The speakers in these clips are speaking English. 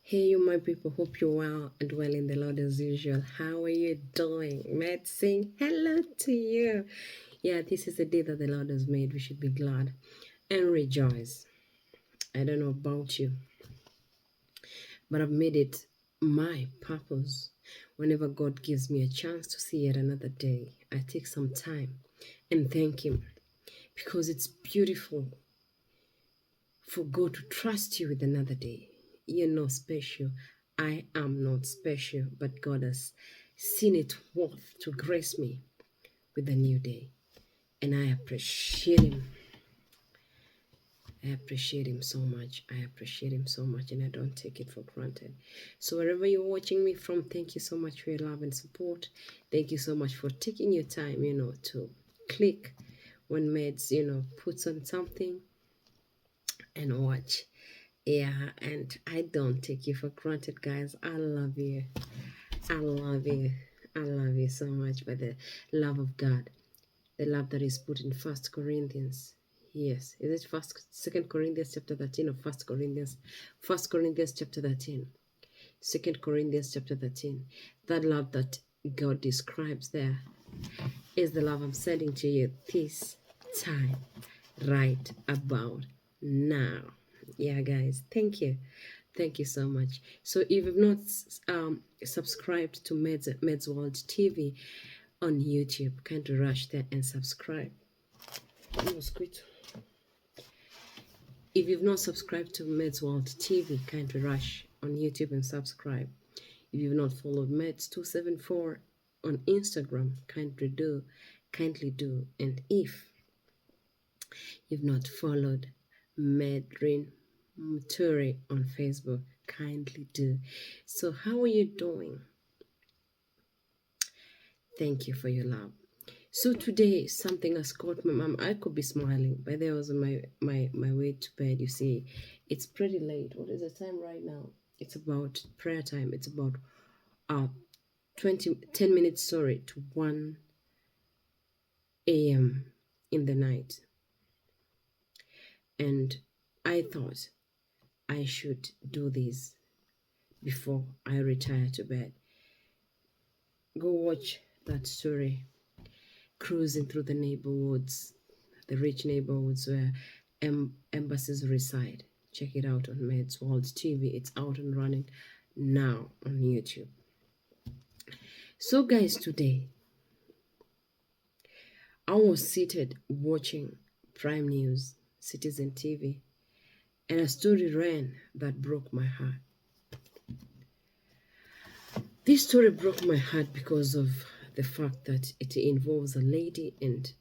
Hey, you my people, hope you're well and well in the Lord as usual. How are you doing? Let's sing hello to you. Yeah, this is the day that the Lord has made. We should be glad and rejoice. I don't know about you, but I've made it my purpose. Whenever God gives me a chance to see yet another day, I take some time and thank Him because it's beautiful for God to trust you with another day. You're not special. I am not special, but God has seen it worth to grace me with a new day. And I appreciate Him. I appreciate Him so much. I appreciate Him so much, and I don't take it for granted. So, wherever you're watching me from, thank you so much for your love and support. Thank you so much for taking your time, to click when Meds, puts on something and watch. Yeah, and I don't take you for granted, guys. I love you. I love you. I love you so much by the love of God. The love that is put in First Corinthians. Yes. Is it Second Corinthians chapter 13 or First Corinthians? First Corinthians chapter 13. Second Corinthians chapter 13. That love that God describes there is the love I'm sending to you this time, right about now. Yeah, guys, thank you. Thank you so much. So if you've not subscribed to Meds World TV on YouTube, kindly rush there and subscribe. That was good. If you've not subscribed to Meds World TV, kindly rush on YouTube and subscribe. If you've not followed Meds274 on Instagram, kindly do. And if you've not followed Medrin Muturi on Facebook, kindly do. So how are you doing? Thank you for your love. So today something has caught my mom. I could be smiling, but there was my way to bed. You see, it's pretty late. What is the time right now? It's about prayer time. It's about 10 minutes to 1 a.m. in the night. And I thought I should do this before I retire to bed. Go watch that story, cruising through the neighborhoods, the rich neighborhoods where embassies reside. Check it out on Meds World TV. It's out and running now on YouTube. So guys, today I was seated watching Prime News, Citizen TV, and a story ran that broke my heart. This story broke my heart because of the fact that it involves a lady, and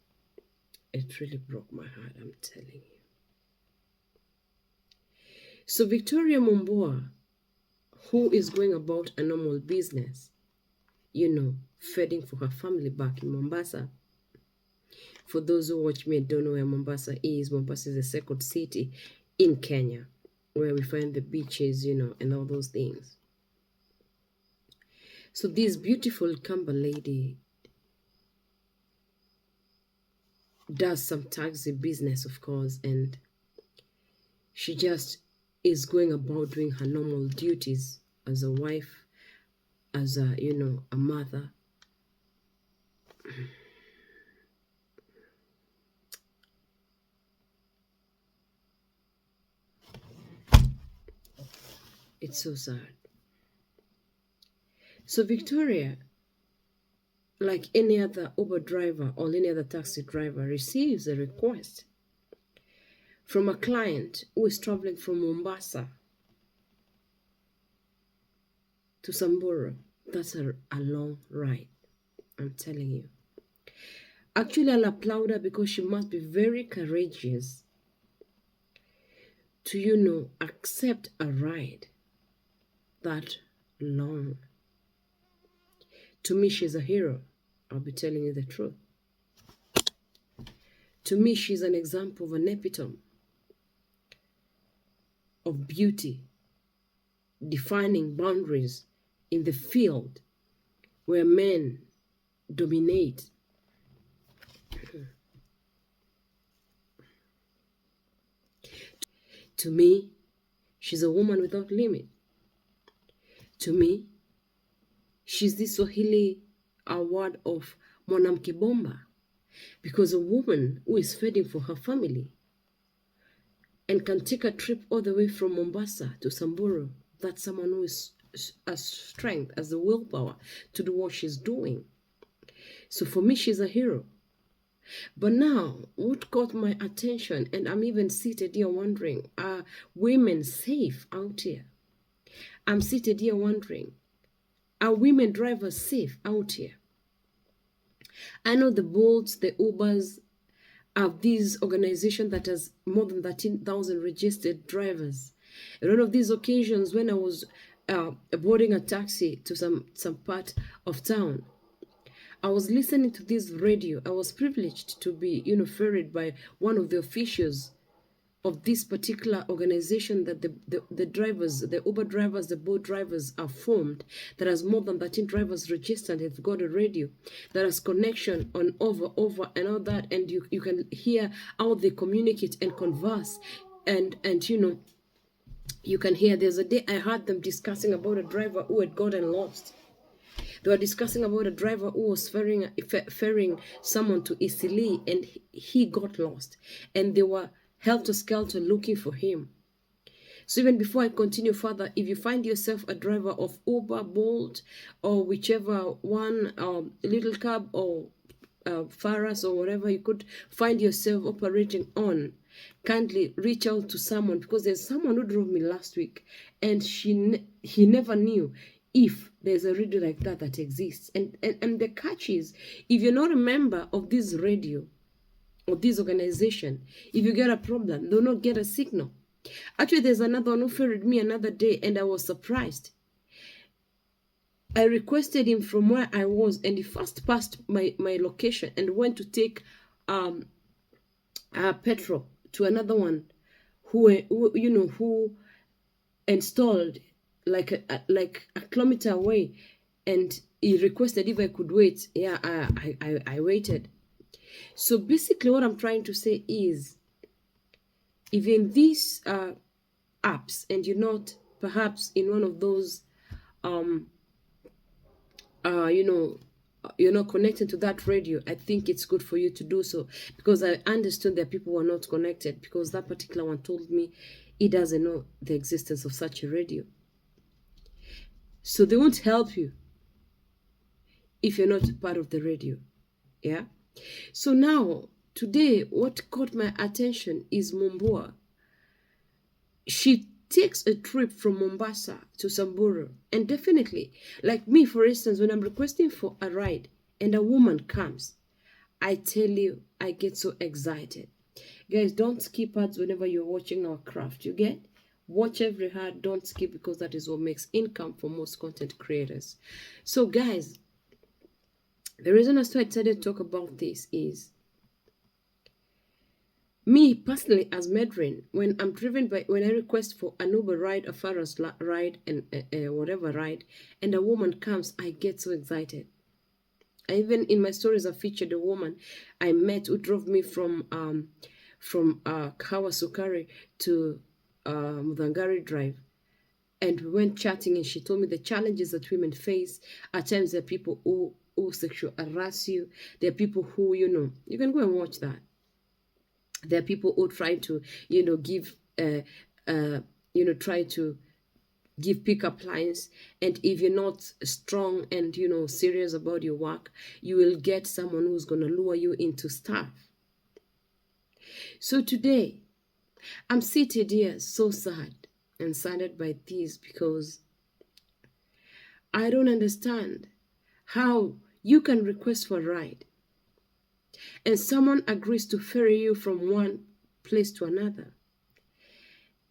it really broke my heart, I'm telling you. So Victoria Mumboa, who is going about a normal business, feeding for her family back in Mombasa. For those who watch me and don't know where Mombasa is the second city in Kenya, where we find the beaches, and all those things. So this beautiful Kamba lady does some taxi business, of course, and she just is going about doing her normal duties as a wife, as a mother. It's so sad. So Victoria, like any other Uber driver or any other taxi driver, receives a request from a client who is traveling from Mombasa to Samburu. That's a long ride, I'm telling you. Actually, I'll applaud her because she must be very courageous to, accept a ride that long. To me, she's a hero. I'll be telling you the truth. To me, she's an example of an epitome of beauty, defining boundaries in the field where men dominate. To me, she's a woman without limit. To me, she's the Swahili word of mwanamke bomba, because a woman who is fending for her family and can take a trip all the way from Mombasa to Samburu, that's someone who has strength, has the willpower to do what she's doing. So for me, she's a hero. But now, what caught my attention, and I'm even seated here wondering, are women safe out here? I'm seated here wondering, are women drivers safe out here? I know the Bolts, the Ubers, are these organizations that has more than 13,000 registered drivers. And one of these occasions when I was boarding a taxi to some part of town, I was listening to this radio. I was privileged to be, ferried by one of the officials of this particular organization that the drivers, the Uber drivers, the boat drivers are formed, that has more than 13 drivers registered. They've got a radio that has connection on over and all that, and you can hear how they communicate and converse, and you can hear. There's a day I heard them discussing about a driver who had gotten lost. They were discussing about a driver who was ferrying someone to Isili, and he got lost, and they were helter-skelter looking for him. So even before I continue further, if you find yourself a driver of Uber, Bolt, or whichever one, Little Cab or Faras or whatever you could find yourself operating on, kindly reach out to someone, because there's someone who drove me last week, and he never knew if there's a radio like that exists. And the catch is, if you're not a member of this radio or this organization, if you get a problem, they'll not get a signal. Actually, there's another one who ferried me another day, and I was surprised. I requested him from where I was, and he first passed my location and went to take petrol to another one who installed like a kilometer away, and he requested if I could wait. Yeah, I waited. So basically what I'm trying to say is, if in these apps and you're not perhaps in one of those you're not connected to that radio, I think it's good for you to do so, because I understood that people were not connected, because that particular one told me he doesn't know the existence of such a radio. So they won't help you if you're not part of the radio. Yeah. So now, today, what caught my attention is Mumbua. She takes a trip from Mombasa to Samburu. And definitely, like me, for instance, when I'm requesting for a ride and a woman comes, I tell you, I get so excited. Guys, don't skip ads whenever you're watching our craft. You get? Watch every ad, don't skip, because that is what makes income for most content creators. So guys, the reason I decided to talk about this is, me personally as Medrin, when I'm driven when I request for an Uber ride, a Faras ride, and whatever ride, and a woman comes, I get so excited. I even in my stories I featured a woman I met who drove me from Kawa Sukari to Mudangari Drive, and we went chatting, and she told me the challenges that women face. At times there are people who sexual harass you. There are people who, you can go and watch that. There are people who try to, give, try to give pickup lines. And if you're not strong and, serious about your work, you will get someone who's going to lure you into stuff. So today, I'm seated here so sad and saddened by this, because I don't understand how you can request for a ride and someone agrees to ferry you from one place to another,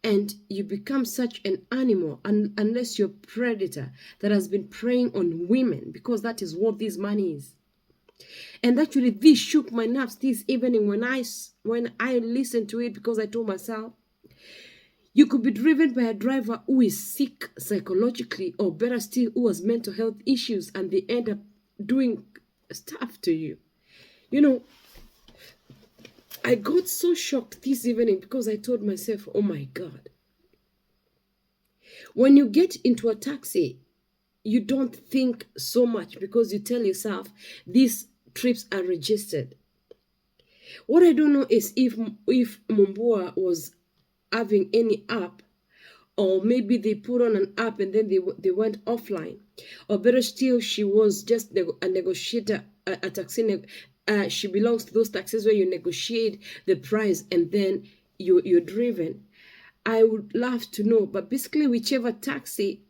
and you become such an animal, unless you're a predator that has been preying on women, because that is what this money is. And actually this shook my nerves this evening when I listened to it, because I told myself, you could be driven by a driver who is sick psychologically, or better still, who has mental health issues, and they end up doing stuff to you. I got so shocked this evening, because I told myself, oh my God. When you get into a taxi you don't think so much because you tell yourself these trips are registered. What I don't know is if Mumbua was having any app, or maybe they put on an app and then they went offline, or better still, she was just a negotiator, a taxi. She belongs to those taxis where you negotiate the price and then you're driven. I would love to know, but basically, whichever taxi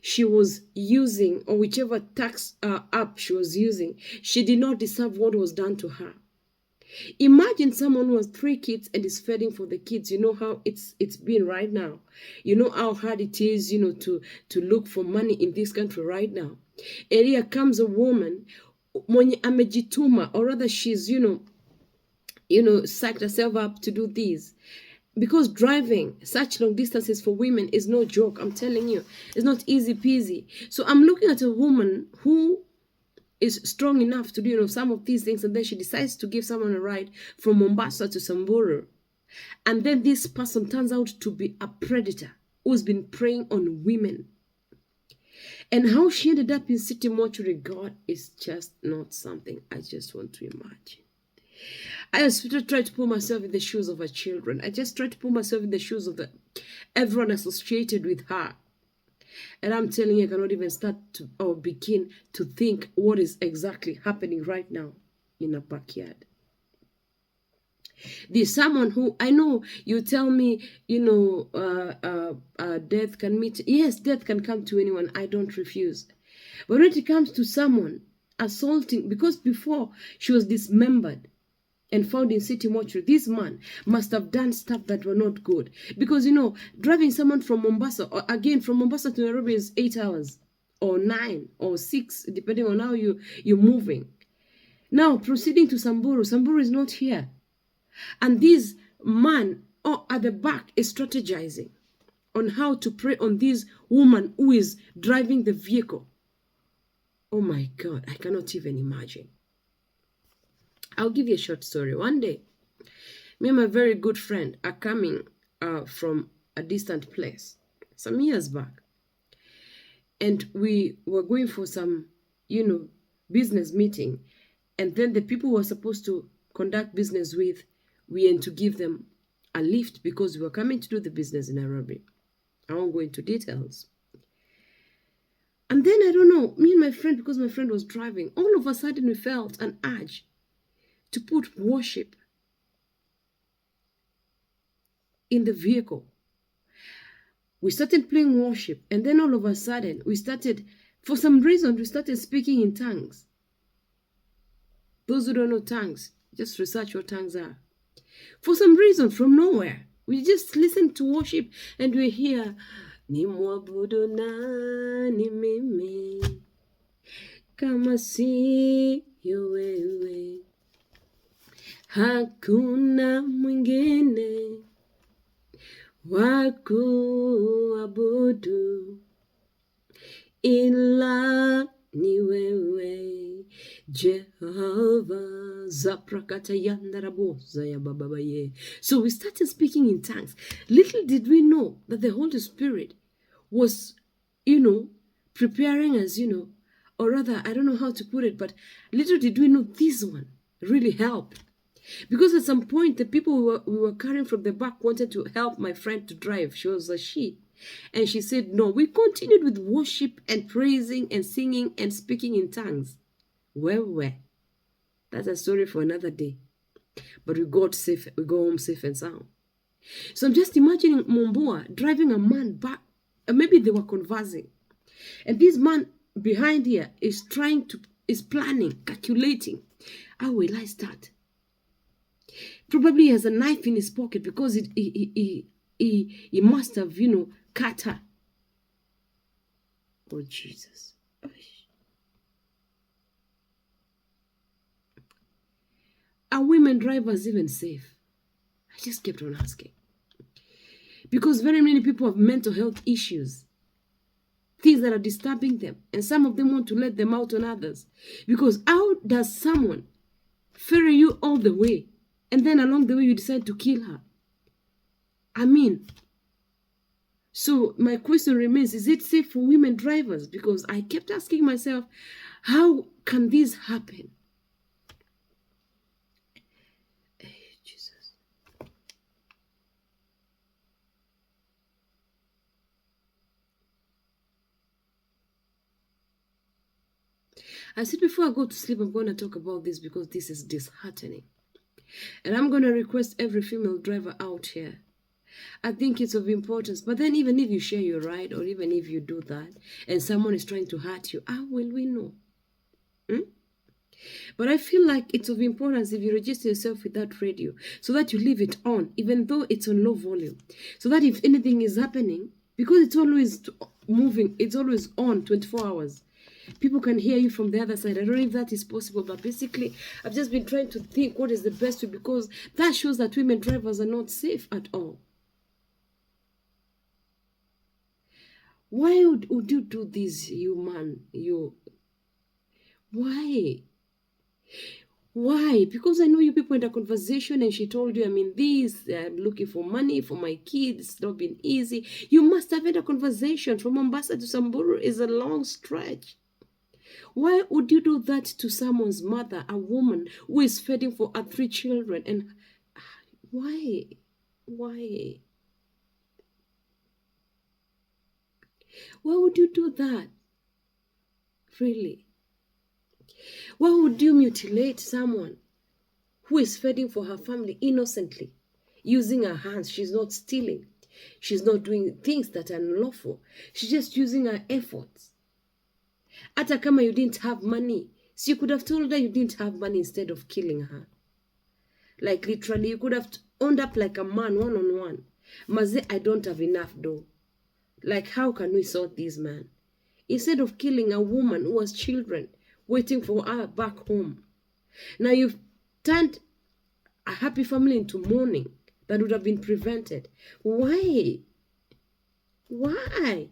she was using or whichever tax app she was using, she did not deserve what was done to her. Imagine someone who has 3 kids and is feeding for the kids. You know how it's been right now. You know how hard it is, to look for money in this country right now. And here comes a woman, mwenye amejituma, or rather she's, psyched herself up to do this. Because driving such long distances for women is no joke. I'm telling you, it's not easy peasy. So I'm looking at a woman who is strong enough to do some of these things, and then she decides to give someone a ride from Mombasa to Samburu, and then this person turns out to be a predator who's been preying on women. And how she ended up in city mortuary, God, is just not something I just want to imagine. I just try to put myself in the shoes of her children. I just try to put myself in the shoes of everyone associated with her. And I'm telling you, I cannot even start to or begin to think what is exactly happening right now in a backyard. There's someone who, I know you tell me, death can meet. Yes, death can come to anyone. I don't refuse. But when it comes to someone assaulting, because before she was dismembered and found in city mortuary, this man must have done stuff that were not good. Because, driving someone from Mombasa, or again, from Mombasa to Nairobi is 8 hours, or 9, or 6, depending on how you're moving. Now, proceeding to Samburu, Samburu is not here. And this man at the back is strategizing on how to prey on this woman who is driving the vehicle. Oh my God, I cannot even imagine. I'll give you a short story. One day, me and my very good friend are coming from a distant place some years back. And we were going for some, business meeting. And then the people who were supposed to conduct business with, we had to give them a lift because we were coming to do the business in Nairobi. I won't go into details. And then, I don't know, me and my friend, because my friend was driving, all of a sudden we felt an urge to put worship in the vehicle. We started playing worship, and then all of a sudden, for some reason, we started speaking in tongues. Those who don't know tongues, just research what tongues are. For some reason, from nowhere, we just listened to worship, and we hear, ni mwabudu nani mimi, kama si wewe. Hakuna mwingine wa kuabudu ila ni wewe Jehovah. Zaprakata yandaraboza ya babaye. So we started speaking in tongues. Little did we know that the Holy Spirit was, preparing us, or rather, I don't know how to put it, but little did we know this one really helped. Because at some point, the people we were carrying from the back wanted to help my friend to drive. She was a she. And she said, no, we continued with worship and praising and singing and speaking in tongues. Where? That's a story for another day. But we go home safe and sound. So I'm just imagining Mumbua driving a man back. Maybe they were conversing. And this man behind here is planning, calculating. How will I start? Probably he has a knife in his pocket because he must have, cut her. Oh, Jesus. Are women drivers even safe? I just kept on asking. Because very many people have mental health issues. Things that are disturbing them. And some of them want to let them out on others. Because how does someone ferry you all the way, and then along the way you decide to kill her? I mean, So my question remains, is it safe for women drivers? Because I kept asking myself, how can this happen? Jesus. I said before I go to sleep, I'm going to talk about this because this is disheartening. And I'm going to request every female driver out here. I think it's of importance. But then even if you share your ride, or even if you do that, and someone is trying to hurt you, how will we know? But I feel like it's of importance if you register yourself with that radio, so that you leave it on, even though it's on low volume. So that if anything is happening, because it's always moving, it's always on 24 hours. People can hear you from the other side. I don't know if that is possible, but basically, I've just been trying to think what is the best way, because that shows that women drivers are not safe at all. Why would you do this, you man? Why? Why? Because I know you people in a conversation and she told you, I'm looking for money for my kids. It's not been easy. You must have had a conversation. From Mombasa to Samburu is a long stretch. Why would you do that to someone's mother, a woman who is feeding for her 3 children? And why? Why? Why would you do that? Really? Why would you mutilate someone who is feeding for her family innocently, using her hands? She's not stealing. She's not doing things that are unlawful. She's just using her efforts. Hata kama you didn't have money, so you could have told her you didn't have money instead of killing her. Like literally, you could have owned up like a man, one-on-one. Maze, I don't have enough dough. Like, how can we sort this man? Instead of killing a woman who has children, waiting for her back home. Now you've turned a happy family into mourning that would have been prevented. Why? Why?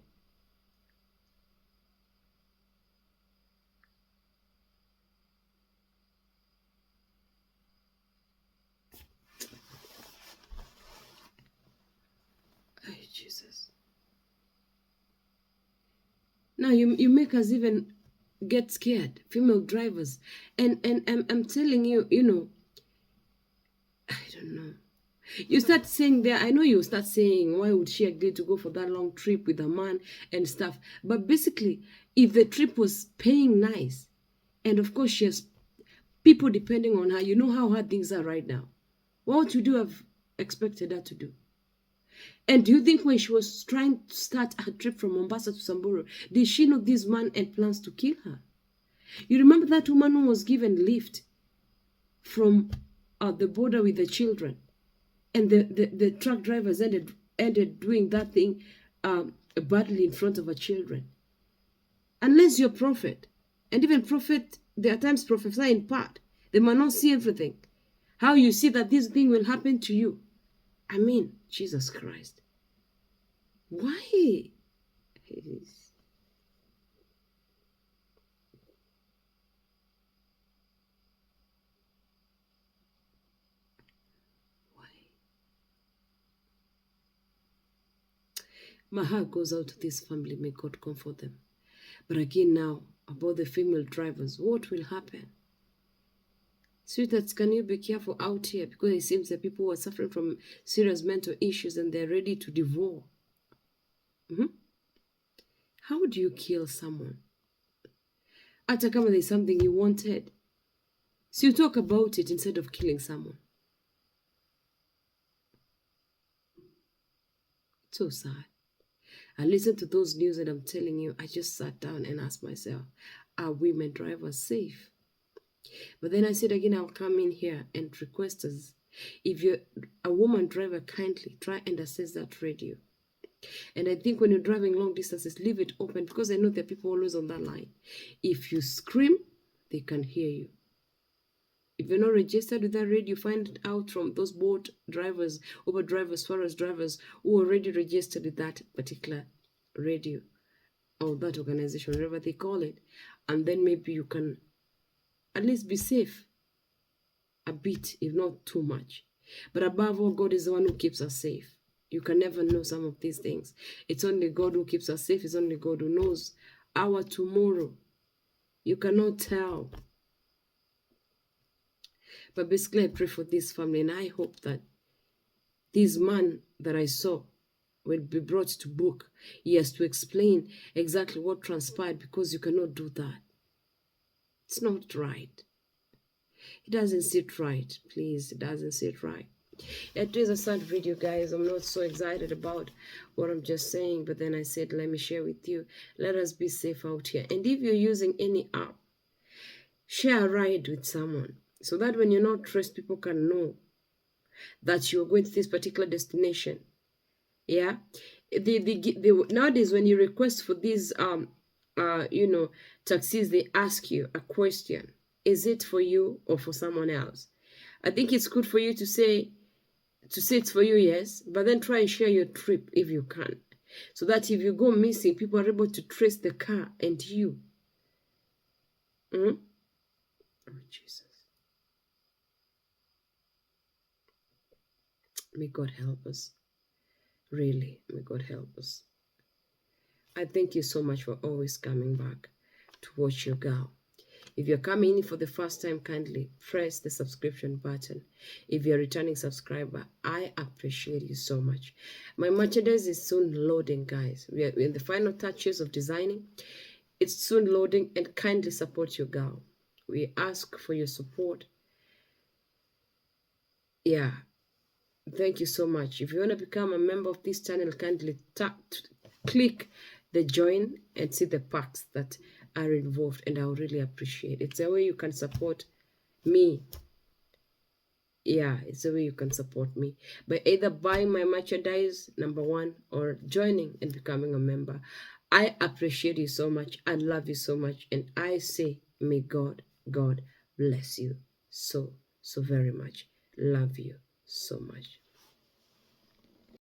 Oh, Jesus. Now you make us even get scared, female drivers. And I'm telling you, I don't know. You start saying there, I know you start saying, why would she agree to go for that long trip with a man and stuff? But basically, if the trip was paying nice, and of course she has people depending on her, you know how hard things are right now. What would you have expected her to do? And do you think when she was trying to start her trip from Mombasa to Samburu, did she know this man had plans to kill her? You remember that woman who was given lift from the border with the children? And the truck drivers ended doing that thing badly in front of her children. Unless you're a prophet, and even prophet, there are times prophesy in part. They might not see everything. How you see that this thing will happen to you? Jesus Christ. Why? My heart goes out to this family. May God comfort them. But again now, about the female drivers, what will happen? Sweethearts, can you be careful out here? Because it seems that people are suffering from serious mental issues and they're ready to devour. How do you kill someone? Hata kama there's something you wanted, so you talk about it instead of killing someone. It's so sad. I listened to those news and I'm telling you, I just sat down and asked myself, are women drivers safe? But then I said again, I'll come in here and request us, if you're a woman driver, kindly try and assess that radio. And I think when you're driving long distances, leave it open, because I know there are people always on that line. If you scream, they can hear you. If you're not registered with that radio, find out from those boat drivers, Uber drivers, forest drivers who are already registered with that particular radio or that organization, whatever they call it. And then maybe you can at least be safe a bit, if not too much. But above all, God is the one who keeps us safe. You can never know some of these things. It's only God who keeps us safe. It's only God who knows our tomorrow. You cannot tell. But basically, I pray for this family, and I hope that this man that I saw will be brought to book. He has to explain exactly what transpired, because you cannot do that. It's not right. It doesn't sit right. Please, it doesn't sit right. It is a sad video, guys. I'm not so excited about what I'm just saying, but then I said, let me share with you. Let us be safe out here. And if you're using any app, share a ride with someone, so that when you're not stressed, people can know that you're going to this particular destination. Yeah. Nowadays, when you request for these taxis, they ask you a question: is it for you or for someone else? I think it's good for you to say it's for you, yes, but then try and share your trip if you can, so that if you go missing, people are able to trace the car and you. Oh, Jesus. May God help us. Really, may God help us. I thank you so much for always coming back to watch your girl. If you're coming in for the first time, kindly press the subscription button. If you're a returning subscriber, I appreciate you so much. My merchandise is soon loading, guys. We are in the final touches of designing. It's soon loading, and kindly support your girl. We ask for your support. Yeah. Thank you so much. If you want to become a member of this channel, kindly click the join and see the perks that are involved, and I'll really appreciate it. It's a way you can support me. Yeah, it's a way you can support me by either buying my merchandise, number one, or joining and becoming a member. I appreciate you so much. I love you so much. And I say, may God bless you so very much. Love you so much.